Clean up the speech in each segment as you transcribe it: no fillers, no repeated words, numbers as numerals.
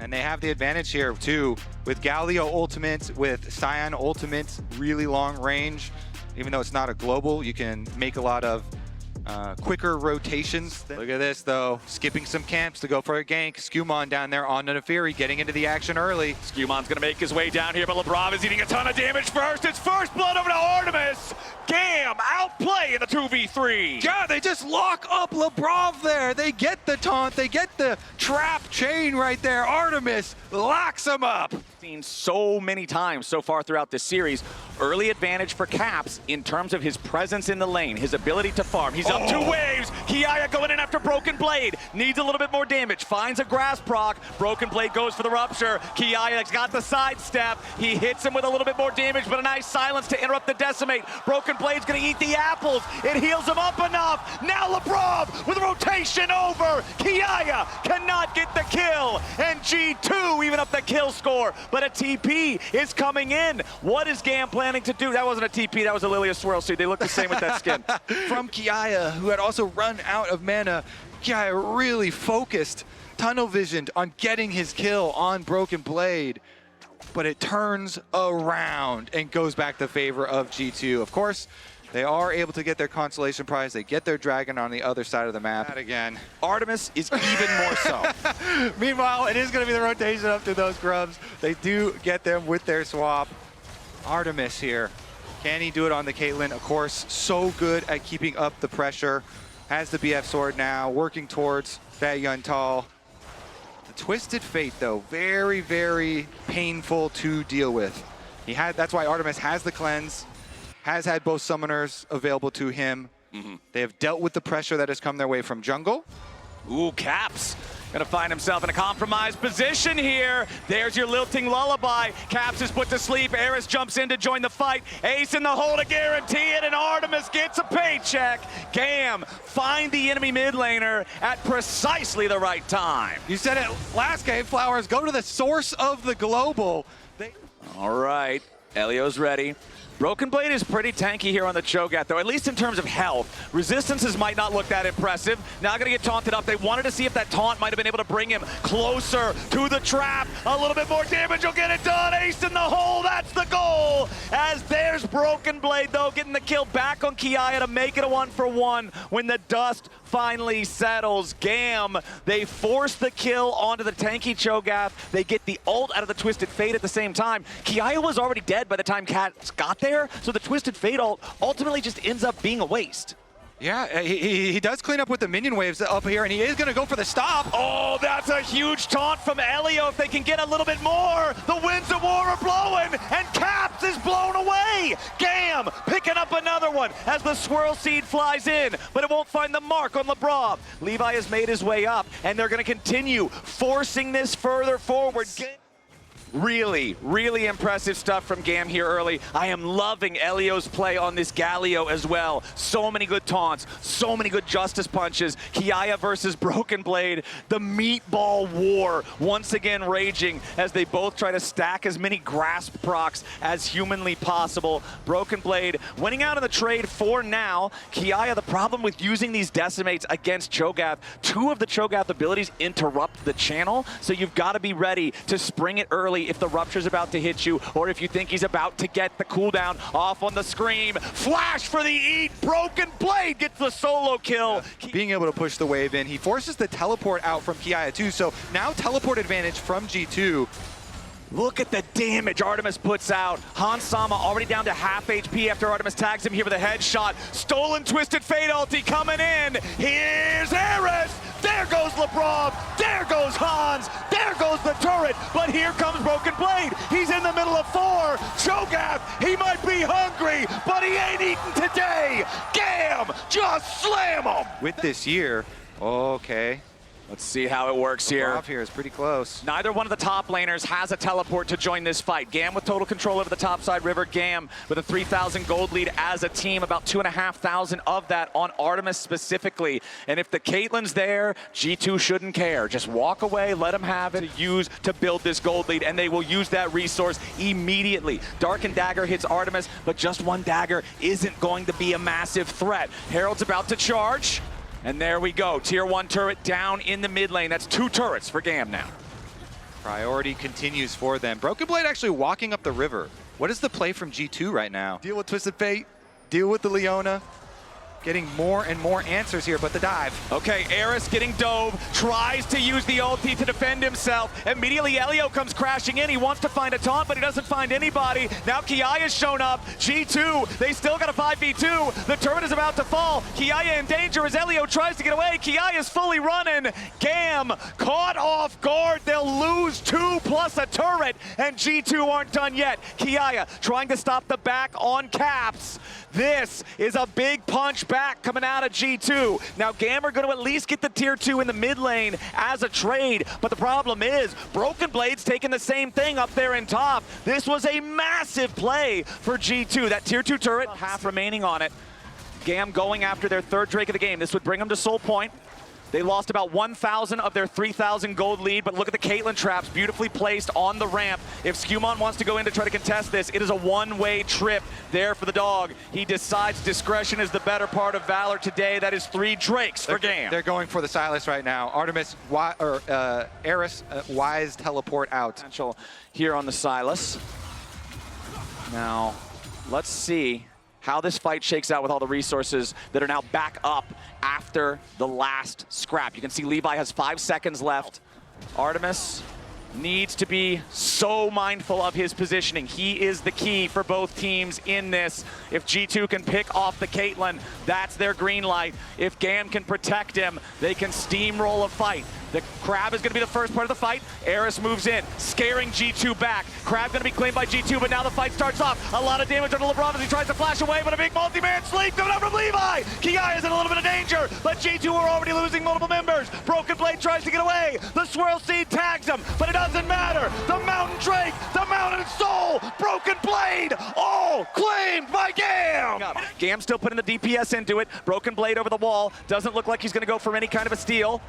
And they have the advantage here too, with Galio ultimate, with Scion ultimate, really long range. Even though it's not a global, you can make a lot of quicker rotations. Look at this though, skipping some camps to go for a gank. Skumon down there on Nefiri, getting into the action early. Skumon's gonna make his way down here, but LeBron is eating a ton of damage first. It's first blood over to Artemis. GAM outplay in the 2v3. Yeah, they just lock up LeBron there. They get the taunt, they get the trap chain right there. Artemis locks him up. Seen so many times so far throughout this series. Early advantage for Caps in terms of his presence in the lane, his ability to farm. He's up 2 waves. Kiaya going in after Broken Blade. Needs a little bit more damage. Finds a grass proc. Broken Blade goes for the rupture. Kiaya's got the sidestep. He hits him with a little bit more damage, but a nice silence to interrupt the decimate. Broken Blade's gonna eat the apples. It heals him up enough. Now LeBron with rotation over. Kiaya cannot get the kill. And G2 even up the kill score. But a TP is coming in. What is GAM planning to do? That wasn't a TP, that was a Lilia Swirl Seed. They look the same with that skin. From Kiaya, who had also run out of mana, Kiaya really focused, tunnel visioned on getting his kill on Broken Blade. But it turns around and goes back to favor of G2. Of course, they are able to get their consolation prize. They get their dragon on the other side of the map. That again. Artemis is even more so. Meanwhile, it is going to be the rotation up to those grubs. They do get them with their swap. Artemis here. Can he do it on the Caitlyn? Of course, so good at keeping up the pressure. Has the BF sword now, working towards that Yuntal. The Twisted Fate, though, very, very painful to deal with. That's why Artemis has the cleanse, has had both summoners available to him. They have dealt with the pressure that has come their way from jungle. Ooh, Caps gonna find himself in a compromised position here. There's your lilting lullaby. Caps is put to sleep. Eris jumps in to join the fight. Ace in the hole to guarantee it, and Artemis gets a paycheck. GAM find the enemy mid laner at precisely the right time. You said it last game, Flowers. Go to the source of the global. All right, Elio's ready. Broken Blade is pretty tanky here on the Cho'Gath, though, at least in terms of health. Resistances might not look that impressive. Now gonna get taunted up. They wanted to see if that taunt might have been able to bring him closer to the trap. A little bit more damage will get it done. Ace in the hole, that's the goal. As there's Broken Blade, though, getting the kill back on Kiaya to make it a 1-for-1 when the dust finally settles. GAM, they force the kill onto the tanky Cho'Gath. They get the ult out of the Twisted Fate at the same time. Kiaya was already dead by the time Cats got there, so the Twisted Fate ult ultimately just ends up being a waste. Yeah, he does clean up with the minion waves up here, and he is going to go for the stop. Oh, that's a huge taunt from Elio. If they can get a little bit more, the winds of war are blowing, and Caps is blown away. GAM picking up another one as the Swirl Seed flies in, but it won't find the mark on Lebrov. Levi has made his way up, and they're going to continue forcing this further forward. Really, really impressive stuff from GAM here early. I am loving Elio's play on this Galio as well. So many good taunts, so many good justice punches. Kiaya versus Broken Blade. The meatball war once again raging as they both try to stack as many grasp procs as humanly possible. Broken Blade winning out in the trade for now. Kiaya, the problem with using these decimates against Cho'Gath, 2 of the Cho'Gath abilities interrupt the channel, so you've got to be ready to spring it early if the rupture's about to hit you, or if you think he's about to get the cooldown off on the scream. Flash for the eat. Broken Blade gets the solo kill. Being able to push the wave in. He forces the teleport out from Kiaya too, so now teleport advantage from G2. Look at the damage Artemis puts out. Hans Sama already down to half HP after Artemis tags him here with a headshot. Stolen Twisted Fate ulti coming in. Here's Eris. There goes LeBron. There goes Hans. There goes the turret. But here comes Broken Blade. He's in the middle of 4. Cho'Gath, he might be hungry, but he ain't eating today. GAM, just slam him. With this year, okay. Let's see how it works here. Off here is pretty close. Neither one of the top laners has a teleport to join this fight. GAM with total control over the topside river. GAM with a 3,000 gold lead as a team, about 2,500 of that on Artemis specifically. And if the Caitlyn's there, G2 shouldn't care. Just walk away, let them have it to use to build this gold lead, and they will use that resource immediately. Darkened Dagger hits Artemis, but just one dagger isn't going to be a massive threat. Herald's about to charge. And there we go, tier 1 turret down in the mid lane. That's 2 turrets for GAM now. Priority continues for them. Broken Blade actually walking up the river. What is the play from G2 right now? Deal with Twisted Fate, deal with the Leona. Getting more and more answers here, but the dive. Okay, Eris getting dove, tries to use the ulti to defend himself. Immediately, Elio comes crashing in. He wants to find a taunt, but he doesn't find anybody. Now Kiyaya's shown up. G2, they still got a 5v2. The turret is about to fall. Kiyaya in danger as Elio tries to get away. Kiyaya's fully running. GAM caught off guard. They'll lose 2 plus a turret, and G2 aren't done yet. Kiyaya trying to stop the back on Caps. This is a big punch back coming out of G2. Now GAM are going to at least get the tier 2 in the mid lane as a trade, but the problem is Broken Blade's taking the same thing up there in top. This was a massive play for G2. That tier 2 turret, half remaining on it. GAM going after their 3rd Drake of the game. This would bring them to Soul Point. They lost about 1,000 of their 3,000 gold lead, but look at the Caitlyn traps, beautifully placed on the ramp. If Skumon wants to go in to try to contest this, it is a one-way trip there for the dog. He decides discretion is the better part of valor today. That is 3 Drakes for GAM. They're going for the Silas right now. Artemis, Eris, Wise teleport out. Potential here on the Silas. Now, let's see how this fight shakes out with all the resources that are now back up after the last scrap. You can see Levi has 5 seconds left. Artemis needs to be so mindful of his positioning. He is the key for both teams in this. If G2 can pick off the Caitlyn, that's their green light. If GAM can protect him, they can steamroll a fight. The Crab is going to be the first part of the fight. Eris moves in, scaring G2 back. Crab going to be claimed by G2, but now the fight starts off. A lot of damage on LeBron as he tries to flash away, but a big multi-man sleep coming up from Levi. Kiyaya's is in a little bit of danger, but G2 are already losing multiple members. Broken Blade tries to get away. The Swirl Seed tags him, but it doesn't matter. The Mountain Drake, the Mountain Soul, Broken Blade, all claimed by GAM. GAM still putting the DPS into it. Broken Blade over the wall. Doesn't look like he's going to go for any kind of a steal.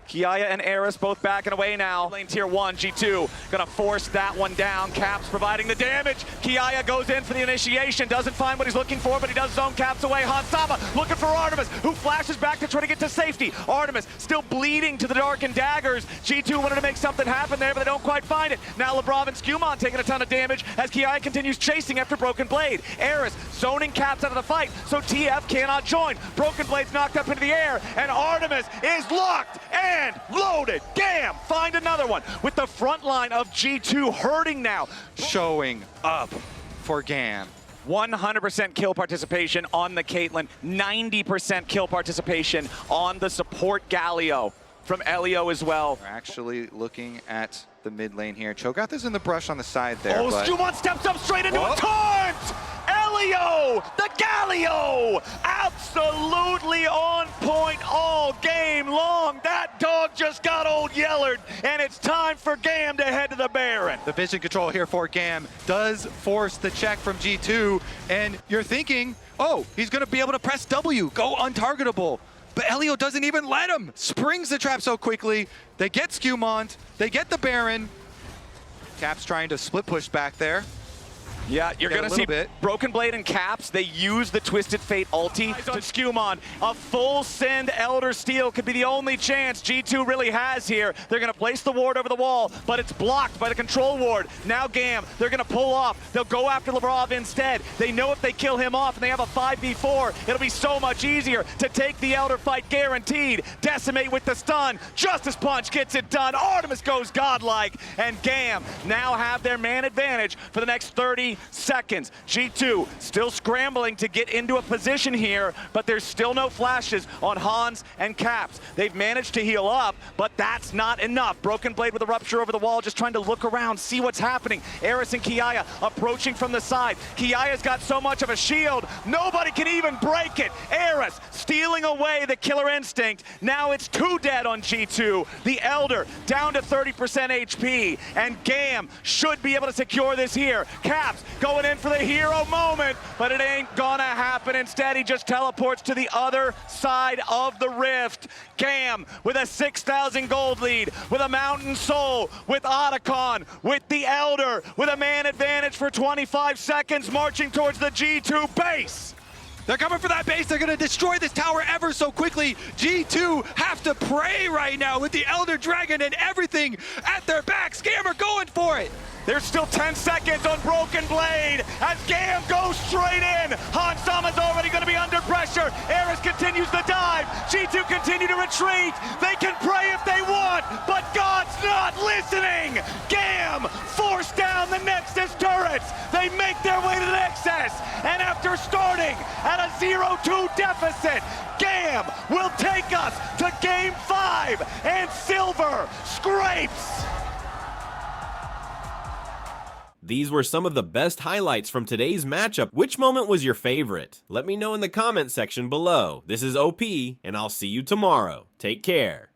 Kiyaya and Eris both backing away now. Lane tier 1, G2 gonna force that one down. Caps providing the damage. Kiyaya goes in for the initiation, doesn't find what he's looking for, but he does zone Caps away. Hansama looking for Artemis, who flashes back to try to get to safety. Artemis still bleeding to the darkened daggers. G2 wanted to make something happen there, but they don't quite find it. Now LeBron and Skumon taking a ton of damage as Kiyaya continues chasing after Broken Blade. Eris zoning Caps out of the fight, so TF cannot join. Broken Blade's knocked up into the air, and Artemis is locked and loaded. GAM find another one with the front line of G2 hurting now. Showing up for GAM. 100% kill participation on the Caitlyn, 90% kill participation on the support Galio from Elio as well. We're actually looking at the mid lane here. Cho'Gath is in the brush on the side there. Oh, but Skumon steps up straight into a taunt! Elio, the Galio, absolutely on point all game long. That dog just got old Yellard, and it's time for GAM to head to the Baron. The vision control here for GAM does force the check from G2, and you're thinking, oh, he's gonna be able to press W, go untargetable. But Elio doesn't even let him. Springs the trap so quickly. They get Skumon, they get the Baron. Caps trying to split push back there. Yeah, you're going to see Broken Blade and Caps. They use the Twisted Fate ulti to Skumon. A full send Elder Steel could be the only chance G2 really has here. They're going to place the ward over the wall, but it's blocked by the control ward. Now GAM, they're going to pull off. They'll go after Lavrov instead. They know if they kill him off and they have a 5v4, it'll be so much easier to take the Elder fight guaranteed. Decimate with the stun. Justice Punch gets it done. Artemis goes godlike, and GAM now have their man advantage for the next 30 seconds. G2 still scrambling to get into a position here, but there's still no flashes on Hans and Caps. They've managed to heal up, but that's not enough. Broken Blade with a rupture over the wall, just trying to look around, see what's happening. Eris and Kiyaya approaching from the side. Kiyaya's got so much of a shield, nobody can even break it. Eris stealing away the killer instinct. Now it's 2 dead on G2. The Elder down to 30% HP, and GAM should be able to secure this here. Caps going in for the hero moment, but it ain't gonna happen. Instead, he just teleports to the other side of the rift. GAM with a 6,000 gold lead, with a Mountain Soul, with Otacon, with the Elder, with a man advantage for 25 seconds, marching towards the G2 base. They're coming for that base. They're going to destroy this tower ever so quickly. G2 have to pray right now with the Elder Dragon and everything at their back. Scammer going for it. There's still 10 seconds on Broken Blade as GAM goes straight in. Hansama's already going to be under pressure. Eris continues the dive. G2 continue to retreat. They can pray if they want, but God's not listening. GAM force down the Nexus turrets. They make their way to the Nexus, and after starting at a 0-2 deficit, GAM will take us to Game 5, and Silver scrapes. These were some of the best highlights from today's matchup. Which moment was your favorite? Let me know in the comment section below. This is OP, and I'll see you tomorrow. Take care.